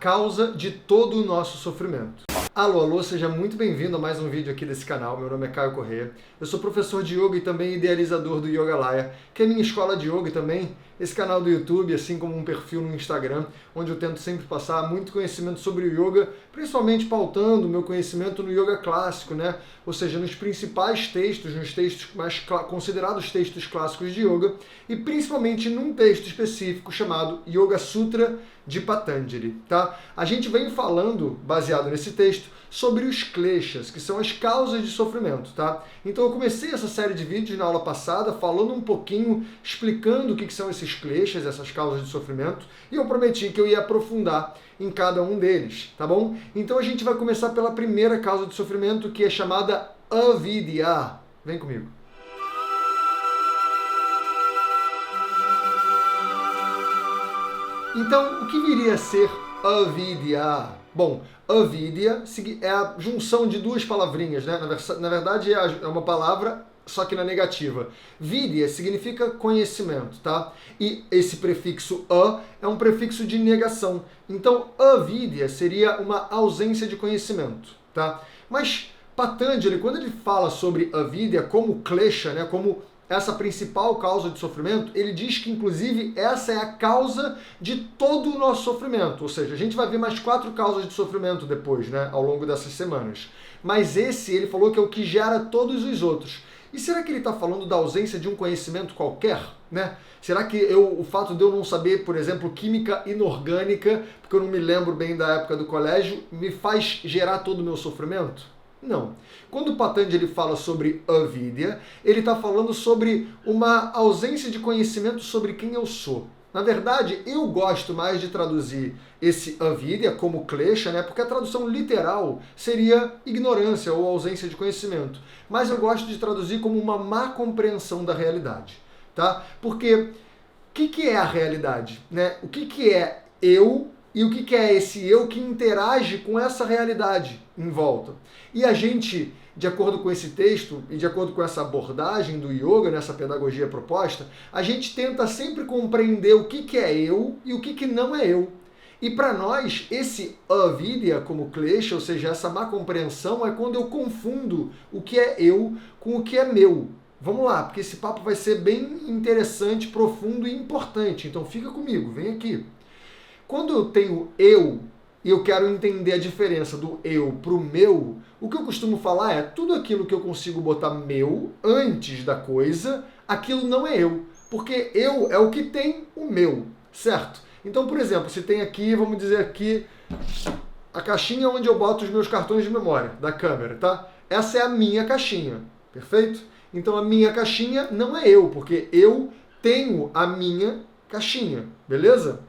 causa de todo o nosso sofrimento. Alô, alô, seja muito bem-vindo a mais um vídeo aqui desse canal. Meu nome é Caio Corrêa. Eu sou professor de yoga e também idealizador do Yogalaya, que é minha escola de yoga e também esse canal do YouTube, assim como um perfil no Instagram, onde eu tento sempre passar muito conhecimento sobre o yoga, principalmente pautando o meu conhecimento no yoga clássico, né? Ou seja, nos principais textos, nos textos mais considerados textos clássicos de yoga, e principalmente num texto específico chamado Yoga Sutra de Patanjali, tá? A gente vem falando, baseado nesse texto, sobre os kleshas, que são as causas de sofrimento, tá? Então eu comecei essa série de vídeos na aula passada falando um pouquinho, explicando o que são esses kleshas, essas causas de sofrimento, e eu prometi que eu ia aprofundar em cada um deles, tá bom? Então a gente vai começar pela primeira causa de sofrimento, que é chamada avidya. Vem comigo. Então, o que viria a ser avidya? Bom, avidya é a junção de duas palavrinhas, né? Na verdade, é uma palavra, só que na negativa. Vidya significa conhecimento, tá? E esse prefixo a é um prefixo de negação. Então, avidya seria uma ausência de conhecimento, tá? Mas Patanjali, quando ele fala sobre avidya como klesha, né? Como essa principal causa de sofrimento, ele diz que, inclusive, essa é a causa de todo o nosso sofrimento. Ou seja, a gente vai ver mais 4 causas de sofrimento depois, né, ao longo dessas semanas. Mas esse, ele falou que é o que gera todos os outros. E será que ele está falando da ausência de um conhecimento qualquer, né? Será que o fato de eu não saber, por exemplo, química inorgânica, porque eu não me lembro bem da época do colégio, me faz gerar todo o meu sofrimento? Não. Quando o Patanjali fala sobre avidya, ele está falando sobre uma ausência de conhecimento sobre quem eu sou. Na verdade, eu gosto mais de traduzir esse avidya como klesha, né? Porque a tradução literal seria ignorância ou ausência de conhecimento. Mas eu gosto de traduzir como uma má compreensão da realidade, tá? Porque o que é a realidade, né? O que é eu e o que é esse eu que interage com essa realidade em volta? E a gente, de acordo com esse texto e de acordo com essa abordagem do yoga, nessa pedagogia proposta, a gente tenta sempre compreender o que é eu e o que não é eu. E para nós, esse avidya como klesha, ou seja, essa má compreensão, é quando eu confundo o que é eu com o que é meu. Vamos lá, porque esse papo vai ser bem interessante, profundo e importante. Então fica comigo, vem aqui. Quando eu tenho eu e eu quero entender a diferença do eu para o meu, o que eu costumo falar é tudo aquilo que eu consigo botar meu antes da coisa, aquilo não é eu. Porque eu é o que tem o meu, certo? Então, por exemplo, se tem aqui, vamos dizer aqui, a caixinha onde eu boto os meus cartões de memória da câmera, tá? Essa é a minha caixinha, perfeito? Então a minha caixinha não é eu, porque eu tenho a minha caixinha, beleza?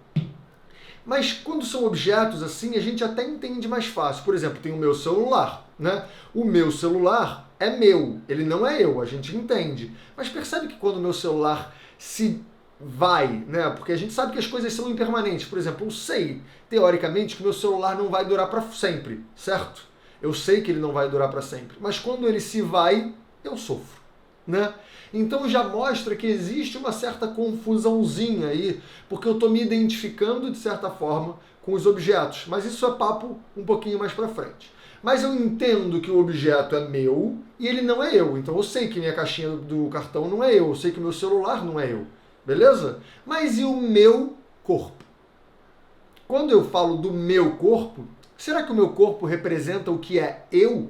Mas quando são objetos assim, a gente até entende mais fácil. Por exemplo, tem o meu celular, né? O meu celular é meu, ele não é eu, a gente entende. Mas percebe que quando o meu celular se vai, né? Porque a gente sabe que as coisas são impermanentes. Por exemplo, eu sei, teoricamente, que o meu celular não vai durar para sempre, certo? Eu sei que ele não vai durar para sempre. Mas quando ele se vai, eu sofro, né? Então já mostra que existe uma certa confusãozinha aí, porque eu estou me identificando de certa forma com os objetos, mas isso é papo um pouquinho mais para frente. Mas eu entendo que o objeto é meu e ele não é eu, então eu sei que minha caixinha do cartão não é eu sei que meu celular não é eu, beleza? Mas e o meu corpo? Quando eu falo do meu corpo, será que o meu corpo representa o que é eu?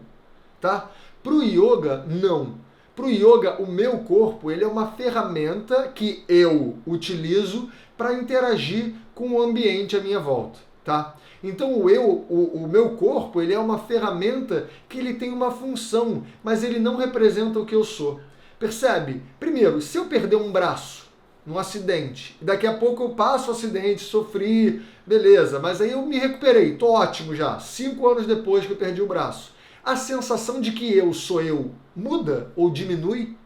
Tá? Para o yoga, não. Para o yoga, o meu corpo ele é uma ferramenta que eu utilizo para interagir com o ambiente à minha volta, tá? Então o meu corpo ele é uma ferramenta que ele tem uma função, mas ele não representa o que eu sou. Percebe? Primeiro, se eu perder um braço num acidente, daqui a pouco eu passo o acidente, sofri, beleza, mas aí eu me recuperei, tô ótimo já, 5 anos depois que eu perdi o braço. A sensação de que eu sou eu muda ou diminui?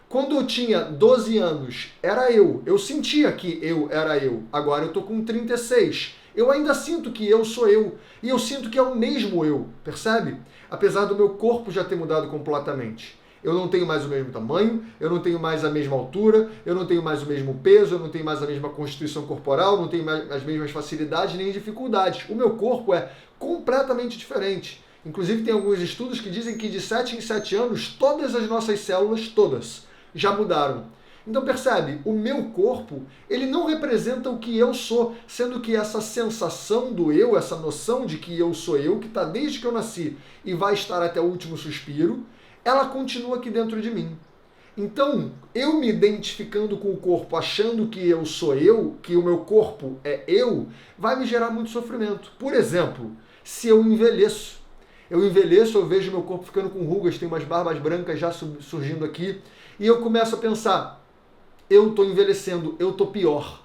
Quando eu tinha 12 anos, era eu sentia que eu era eu. Agora eu tô com 36. Eu ainda sinto que eu sou eu. E eu sinto que é o mesmo eu, percebe? Apesar do meu corpo já ter mudado completamente. Eu não tenho mais o mesmo tamanho, eu não tenho mais a mesma altura, eu não tenho mais o mesmo peso, eu não tenho mais a mesma constituição corporal, não tenho mais as mesmas facilidades nem dificuldades. O meu corpo é completamente diferente. Inclusive tem alguns estudos que dizem que de 7 em 7 anos, todas as nossas células, todas, já mudaram. Então percebe, o meu corpo, ele não representa o que eu sou, sendo que essa sensação do eu, essa noção de que eu sou eu, que está desde que eu nasci e vai estar até o último suspiro, ela continua aqui dentro de mim. Então, eu me identificando com o corpo, achando que eu sou eu, que o meu corpo é eu, vai me gerar muito sofrimento. Por exemplo, se eu envelheço, eu vejo meu corpo ficando com rugas, tem umas barbas brancas já surgindo aqui, e eu começo a pensar, eu estou envelhecendo, eu estou pior.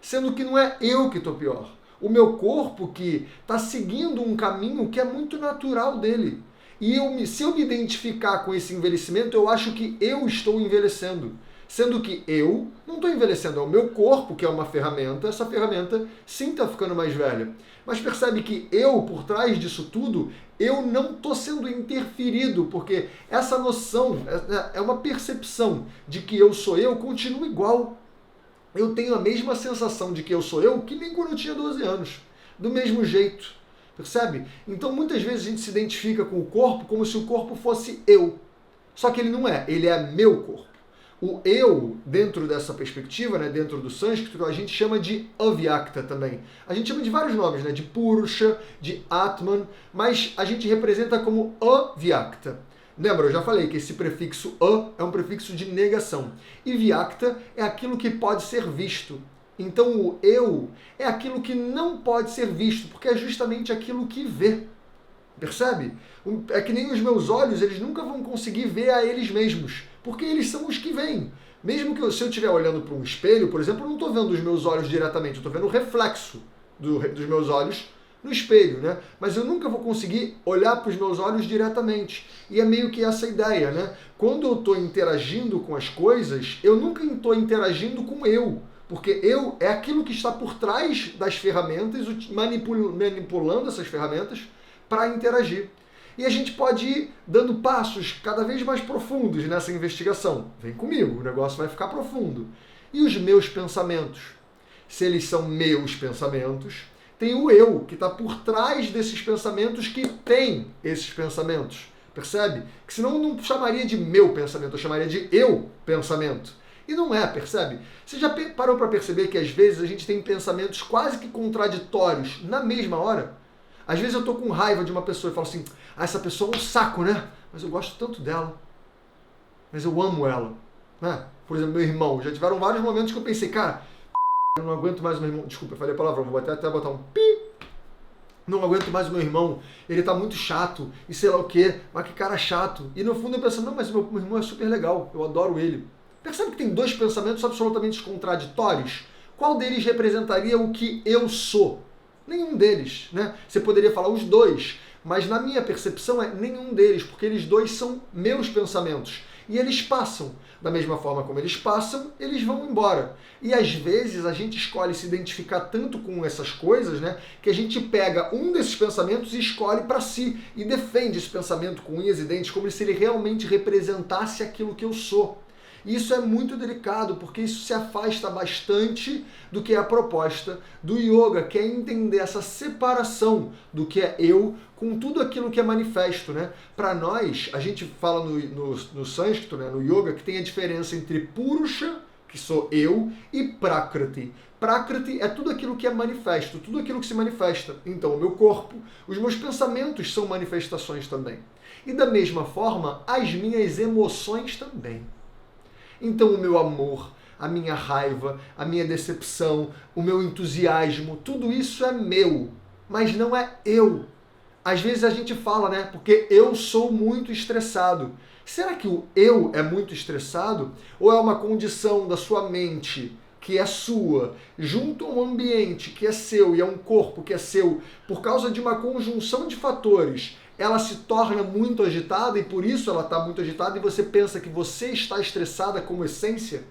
Sendo que não é eu que estou pior. O meu corpo que está seguindo um caminho que é muito natural dele. E se eu me identificar com esse envelhecimento, eu acho que eu estou envelhecendo. Sendo que eu não estou envelhecendo, é o meu corpo que é uma ferramenta, essa ferramenta sim está ficando mais velha. Mas percebe que eu, por trás disso tudo, eu não estou sendo interferido, porque essa noção, é uma percepção de que eu sou eu, continua igual. Eu tenho a mesma sensação de que eu sou eu que nem quando eu tinha 12 anos. Do mesmo jeito. Percebe? Então muitas vezes a gente se identifica com o corpo como se o corpo fosse eu. Só que ele não é, ele é meu corpo. O eu, dentro dessa perspectiva, né, dentro do sânscrito, a gente chama de avyakta também. A gente chama de vários nomes, né, de Purusha, de Atman, mas a gente representa como avyakta. Lembra, eu já falei que esse prefixo a é um prefixo de negação. E vyakta é aquilo que pode ser visto. Então o eu é aquilo que não pode ser visto, porque é justamente aquilo que vê. Percebe? É que nem os meus olhos, eles nunca vão conseguir ver a eles mesmos, porque eles são os que veem. Mesmo que se eu estiver olhando para um espelho, por exemplo, eu não estou vendo os meus olhos diretamente, eu estou vendo o reflexo dos meus olhos no espelho, né? Mas eu nunca vou conseguir olhar para os meus olhos diretamente. E é meio que essa ideia, né? Quando eu estou interagindo com as coisas, eu nunca estou interagindo com eu. Porque eu é aquilo que está por trás das ferramentas, manipulando essas ferramentas para interagir. E a gente pode ir dando passos cada vez mais profundos nessa investigação. Vem comigo, o negócio vai ficar profundo. E os meus pensamentos? Se eles são meus pensamentos, tem o eu, que está por trás desses pensamentos, que tem esses pensamentos. Percebe? Que senão eu não chamaria de meu pensamento, eu chamaria de eu pensamento. E não é, percebe? Você já parou para perceber que às vezes a gente tem pensamentos quase que contraditórios na mesma hora? Às vezes eu tô com raiva de uma pessoa e falo assim, essa pessoa é um saco, né? Mas eu gosto tanto dela. Mas eu amo ela. Né? Por exemplo, meu irmão. Já tiveram vários momentos que eu pensei, cara, eu não aguento mais o meu irmão. Desculpa, eu falei a palavra, vou até botar um pi. Não aguento mais o meu irmão, ele tá muito chato, e sei lá o quê, mas que cara chato. E no fundo eu penso, não, mas meu irmão é super legal, eu adoro ele. Percebe que tem dois pensamentos absolutamente contraditórios? Qual deles representaria o que eu sou? Nenhum deles, né? Você poderia falar os dois, mas na minha percepção é nenhum deles, porque eles dois são meus pensamentos. E eles passam. Da mesma forma como eles passam, eles vão embora. E às vezes a gente escolhe se identificar tanto com essas coisas, né, que a gente pega um desses pensamentos e escolhe para si e defende esse pensamento com unhas e dentes como se ele realmente representasse aquilo que eu sou. E isso é muito delicado, porque isso se afasta bastante do que é a proposta do yoga, que é entender essa separação do que é eu com tudo aquilo que é manifesto, né? Para nós, a gente fala no sânscrito, né, no yoga, que tem a diferença entre Purusha, que sou eu, e Prakriti. Prakriti é tudo aquilo que é manifesto, tudo aquilo que se manifesta. Então, o meu corpo, os meus pensamentos são manifestações também. E da mesma forma, as minhas emoções também. Então o meu amor, a minha raiva, a minha decepção, o meu entusiasmo, tudo isso é meu, mas não é eu. Às vezes a gente fala, né, porque eu sou muito estressado. Será que o eu é muito estressado? Ou é uma condição da sua mente, que é sua, junto a um ambiente que é seu e a um corpo que é seu, por causa de uma conjunção de fatores, ela se torna muito agitada e por isso ela está muito agitada e você pensa que você está estressada como essência?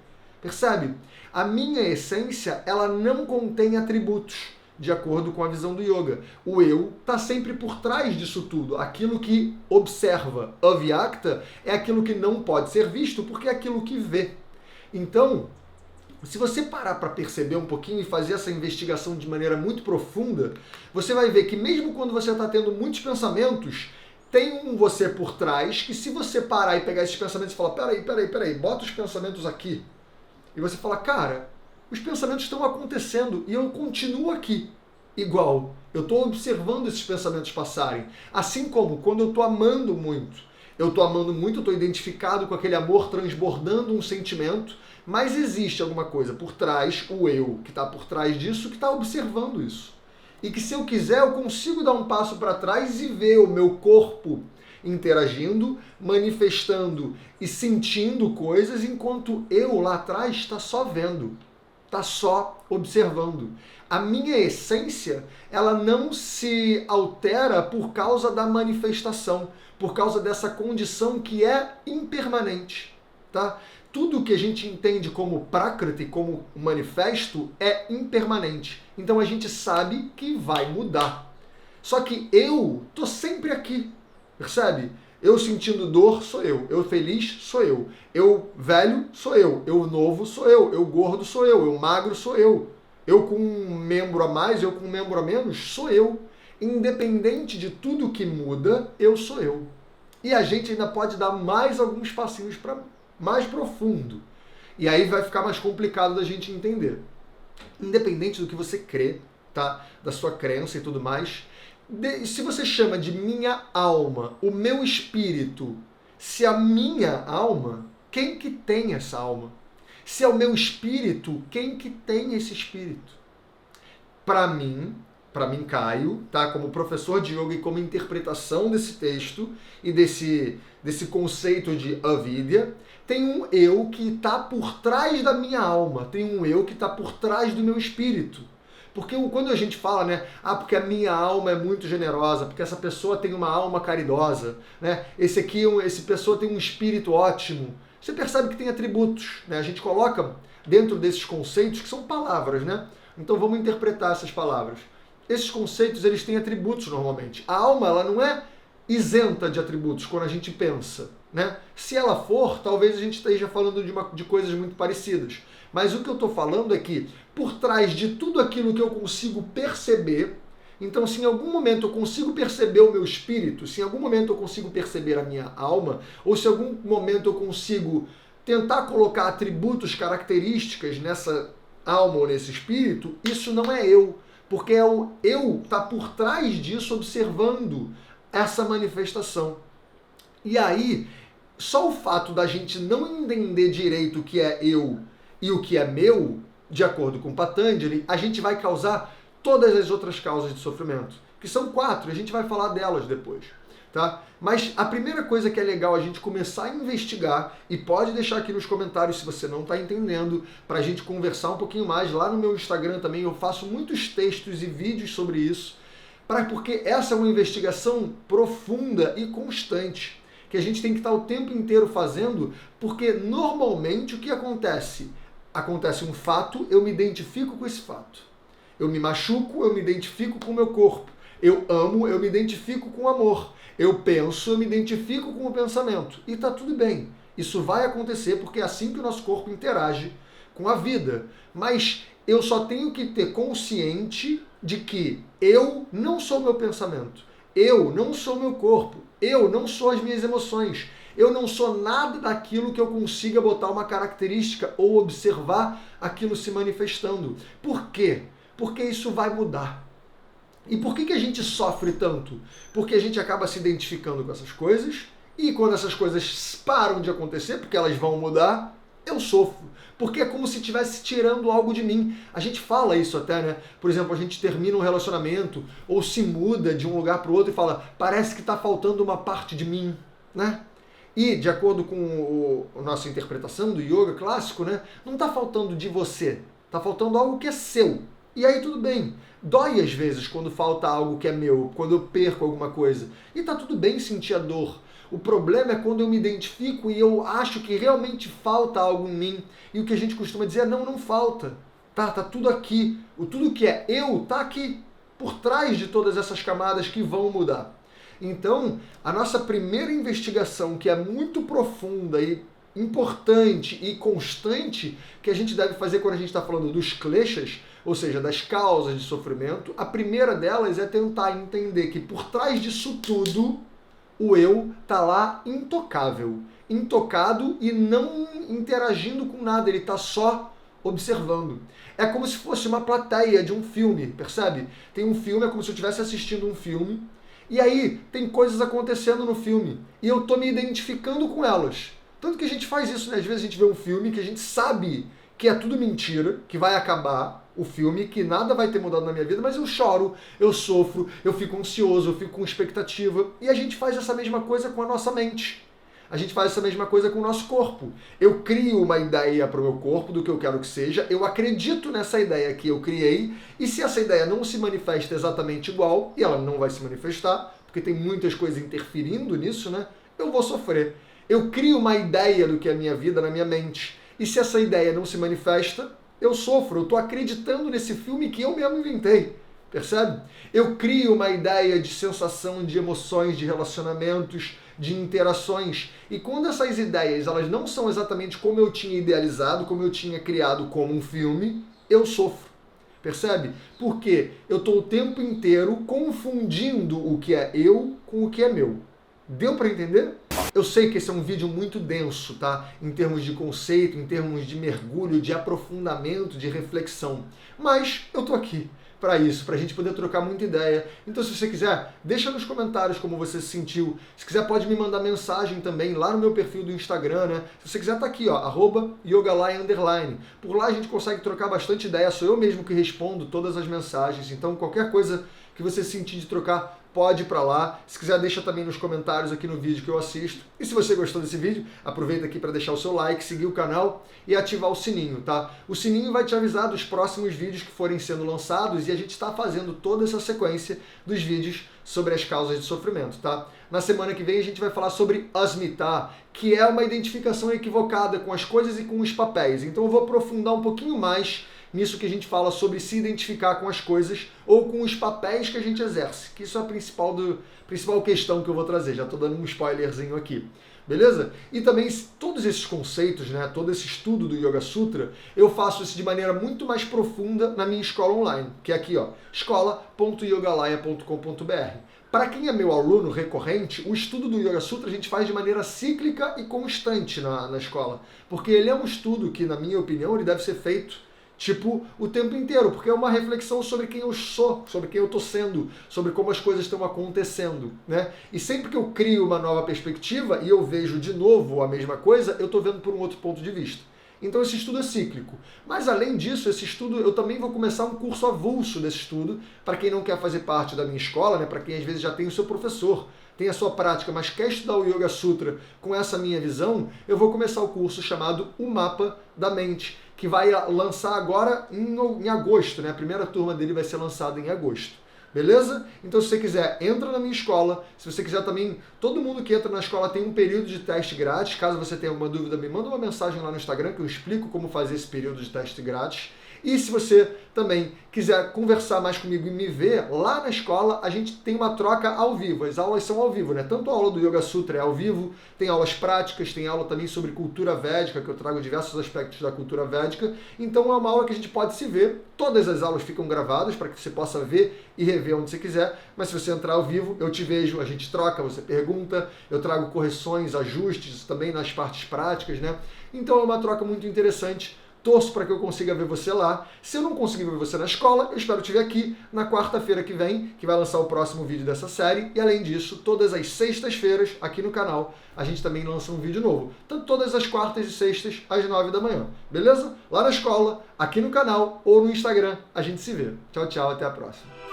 Percebe? A minha essência, ela não contém atributos. de acordo com a visão do yoga. O eu está sempre por trás disso tudo. Aquilo que observa. Avyakta é aquilo que não pode ser visto porque é aquilo que vê. Então, se você parar para perceber um pouquinho e fazer essa investigação de maneira muito profunda, você vai ver que mesmo quando você está tendo muitos pensamentos, tem um você por trás que, se você parar e pegar esses pensamentos e falar, peraí, bota os pensamentos aqui. E você fala, cara, os pensamentos estão acontecendo e eu continuo aqui. Igual, eu estou observando esses pensamentos passarem. Assim como quando eu estou amando muito. Eu estou identificado com aquele amor transbordando um sentimento, mas existe alguma coisa por trás, o eu que está por trás disso, que está observando isso. E que, se eu quiser, eu consigo dar um passo para trás e ver o meu corpo interagindo, manifestando e sentindo coisas, enquanto eu lá atrás está só vendo, está só observando. A minha essência, ela não se altera por causa da manifestação, por causa dessa condição que é impermanente, tá? Tudo que a gente entende como prakriti, como manifesto, é impermanente. Então a gente sabe que vai mudar. Só que eu tô sempre aqui, percebe? Eu sentindo dor, sou eu. Eu feliz, sou eu. Eu velho, sou eu. Eu novo, sou eu. Eu gordo, sou eu. Eu magro, sou eu. Eu com um membro a mais, eu com um membro a menos, sou eu. Independente de tudo que muda, eu sou eu. E a gente ainda pode dar mais alguns passinhos para mais profundo. E aí vai ficar mais complicado da gente entender. Independente do que você crê, tá? Da sua crença e tudo mais, se você chama de minha alma, o meu espírito, se a minha alma, quem que tem essa alma? Se é o meu espírito, quem que tem esse espírito? Para mim, Caio, tá? Como professor de yoga e como interpretação desse texto e desse conceito de avidya, tem um eu que está por trás da minha alma, tem um eu que está por trás do meu espírito. Porque quando a gente fala, né, porque a minha alma é muito generosa, porque essa pessoa tem uma alma caridosa, né, essa pessoa tem um espírito ótimo, você percebe que tem atributos, né? A gente coloca dentro desses conceitos que são palavras, né? Então vamos interpretar essas palavras. Esses conceitos, eles têm atributos normalmente. A alma, ela não é isenta de atributos quando a gente pensa, né? Se ela for, talvez a gente esteja falando de coisas muito parecidas. Mas o que eu estou falando é que, por trás de tudo aquilo que eu consigo perceber, então, se em algum momento eu consigo perceber o meu espírito, se em algum momento eu consigo perceber a minha alma, ou se em algum momento eu consigo tentar colocar atributos, características nessa alma ou nesse espírito, isso não é eu. Porque é o eu está por trás disso, observando essa manifestação. E aí, só o fato da gente não entender direito o que é eu e o que é meu, de acordo com Patanjali, a gente vai causar todas as outras causas de sofrimento, que são 4, a gente vai falar delas depois. Tá? Mas a primeira coisa que é legal a gente começar a investigar, e pode deixar aqui nos comentários se você não está entendendo, para a gente conversar um pouquinho mais. Lá no meu Instagram também eu faço muitos textos e vídeos sobre isso, porque essa é uma investigação profunda e constante, que a gente tem que estar o tempo inteiro fazendo, porque normalmente o que acontece? Acontece um fato, eu me identifico com esse fato. Eu me machuco, eu me identifico com o meu corpo. Eu amo, eu me identifico com o amor. Eu penso, eu me identifico com o pensamento. E tá tudo bem. Isso vai acontecer porque é assim que o nosso corpo interage com a vida. Mas eu só tenho que ter consciente de que eu não sou meu pensamento. Eu não sou meu corpo. Eu não sou as minhas emoções. Eu não sou nada daquilo que eu consiga botar uma característica ou observar aquilo se manifestando. Por quê? Porque isso vai mudar. E por que a gente sofre tanto? Porque a gente acaba se identificando com essas coisas, e quando essas coisas param de acontecer, porque elas vão mudar, eu sofro. Porque é como se estivesse tirando algo de mim. A gente fala isso até, né? Por exemplo, a gente termina um relacionamento, ou se muda de um lugar para o outro e fala, parece que está faltando uma parte de mim, né? E, de acordo com a nossa interpretação do yoga clássico, né? Não está faltando de você, está faltando algo que é seu. E aí tudo bem. Dói às vezes quando falta algo que é meu, quando eu perco alguma coisa. E tá tudo bem sentir a dor. O problema é quando eu me identifico e eu acho que realmente falta algo em mim. E o que a gente costuma dizer é não falta. Tá tudo aqui. Tudo que é eu tá aqui, por trás de todas essas camadas que vão mudar. Então, a nossa primeira investigação, que é muito profunda e importante e constante, que a gente deve fazer quando a gente está falando dos kleshas, ou seja, das causas de sofrimento, a primeira delas é tentar entender que por trás disso tudo, o eu está lá intocável, intocado e não interagindo com nada, ele está só observando. É como se fosse uma plateia de um filme, percebe? Tem um filme, é como se eu estivesse assistindo um filme, e aí tem coisas acontecendo no filme, e eu estou me identificando com elas. Tanto que a gente faz isso, né? Às vezes a gente vê um filme que a gente sabe que é tudo mentira, que vai acabar o filme, que nada vai ter mudado na minha vida, mas eu choro, eu sofro, eu fico ansioso, eu fico com expectativa, e a gente faz essa mesma coisa com a nossa mente. A gente faz essa mesma coisa com o nosso corpo. Eu crio uma ideia para o meu corpo do que eu quero que seja, eu acredito nessa ideia que eu criei, e se essa ideia não se manifesta exatamente igual, e ela não vai se manifestar, porque tem muitas coisas interferindo nisso, né? Eu vou sofrer. Eu crio uma ideia do que é a minha vida na minha mente, e se essa ideia não se manifesta, eu sofro, eu estou acreditando nesse filme que eu mesmo inventei. Percebe? Eu crio uma ideia de sensação, de emoções, de relacionamentos, de interações. E quando essas ideias elas não são exatamente como eu tinha idealizado, como eu tinha criado como um filme, eu sofro. Percebe? Porque eu estou o tempo inteiro confundindo o que é eu com o que é meu. Deu para entender? Eu sei que esse é um vídeo muito denso, tá? Em termos de conceito, em termos de mergulho, de aprofundamento, de reflexão. Mas eu tô aqui para isso, para a gente poder trocar muita ideia. Então, se você quiser, deixa nos comentários como você se sentiu. Se quiser, pode me mandar mensagem também lá no meu perfil do Instagram, né? Se você quiser, tá aqui, ó, @yogalai_. Por lá a gente consegue trocar bastante ideia. Sou eu mesmo que respondo todas as mensagens. Então, qualquer coisa que você sentir de trocar, pode ir para lá. Se quiser, deixa também nos comentários aqui no vídeo que eu assisto. E se você gostou desse vídeo, aproveita aqui para deixar o seu like, seguir o canal e ativar o sininho, tá? O sininho vai te avisar dos próximos vídeos que forem sendo lançados, e a gente está fazendo toda essa sequência dos vídeos sobre as causas de sofrimento, tá? Na semana que vem a gente vai falar sobre asmita, que é uma identificação equivocada com as coisas e com os papéis. Então eu vou aprofundar um pouquinho mais nisso que a gente fala sobre se identificar com as coisas ou com os papéis que a gente exerce, que isso é a principal questão que eu vou trazer. Já estou dando um spoilerzinho aqui. Beleza? E também todos esses conceitos, né, todo esse estudo do Yoga Sutra, eu faço isso de maneira muito mais profunda na minha escola online, que é aqui, ó, escola.yogalaya.com.br. Para quem é meu aluno recorrente, o estudo do Yoga Sutra a gente faz de maneira cíclica e constante na escola, porque ele é um estudo que, na minha opinião, ele deve ser feito o tempo inteiro, porque é uma reflexão sobre quem eu sou, sobre quem eu estou sendo, sobre como as coisas estão acontecendo, né? E sempre que eu crio uma nova perspectiva e eu vejo de novo a mesma coisa, eu estou vendo por um outro ponto de vista. Então esse estudo é cíclico. Mas além disso, esse estudo, eu também vou começar um curso avulso desse estudo, para quem não quer fazer parte da minha escola, né? Para quem às vezes já tem o seu professor, tem a sua prática, mas quer estudar o Yoga Sutra com essa minha visão, eu vou começar o curso chamado O Mapa da Mente, que vai lançar agora em agosto, né? A primeira turma dele vai ser lançada em agosto. Beleza? Então, se você quiser, entra na minha escola. Se você quiser também, todo mundo que entra na escola tem um período de teste grátis. Caso você tenha alguma dúvida, me manda uma mensagem lá no Instagram que eu explico como fazer esse período de teste grátis. E se você também quiser conversar mais comigo e me ver lá na escola, a gente tem uma troca ao vivo. As aulas são ao vivo, né? Tanto a aula do Yoga Sutra é ao vivo, tem aulas práticas, tem aula também sobre cultura védica, que eu trago diversos aspectos da cultura védica. Então é uma aula que a gente pode se ver. Todas as aulas ficam gravadas para que você possa ver e rever onde você quiser. Mas se você entrar ao vivo, eu te vejo, a gente troca, você pergunta, eu trago correções, ajustes também nas partes práticas, né? Então é uma troca muito interessante. Torço para que eu consiga ver você lá. Se eu não conseguir ver você na escola, eu espero te ver aqui na quarta-feira que vem, que vai lançar o próximo vídeo dessa série. E além disso, todas as sextas-feiras, aqui no canal, a gente também lança um vídeo novo. Tanto todas as quartas e sextas, às 9 da manhã. Beleza? Lá na escola, aqui no canal ou no Instagram, a gente se vê. Tchau, tchau, até a próxima.